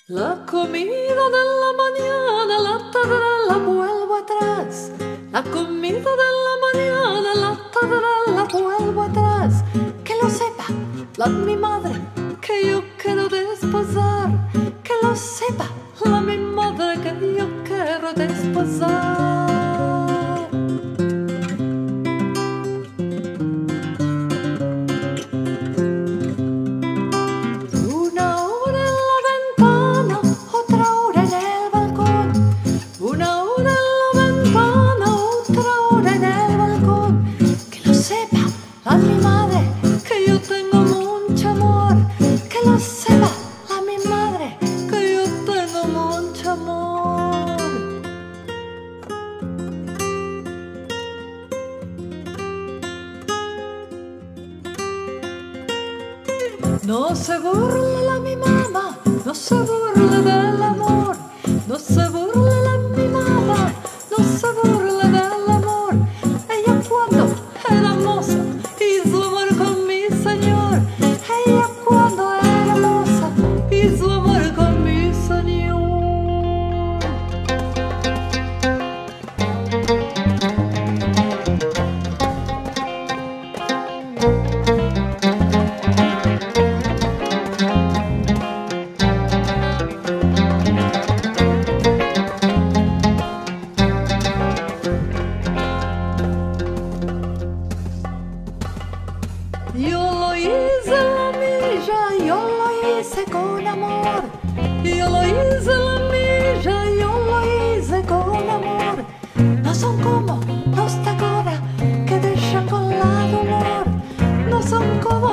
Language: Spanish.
La comida de la mañana, la tarde la vuelvo atrás. La comida de la mañana, la tarde la vuelvo atrás. Que lo sepa mi madre, que yo quiero desposar. Que lo sepa mi madre, que yo quiero desposar. No se burla mi mamá, no se burla del amor, no se burla mi mamá, no se burla del amor. Ella cuando era moza hizo amor con mi señor, ella cuando era moza hizo amor con mi señor. Yo lo hice la milla, yo lo hice con amor. Yo lo hice la milla, yo lo hice con amor. No son como los de ahora que dejan con la dolor. No son como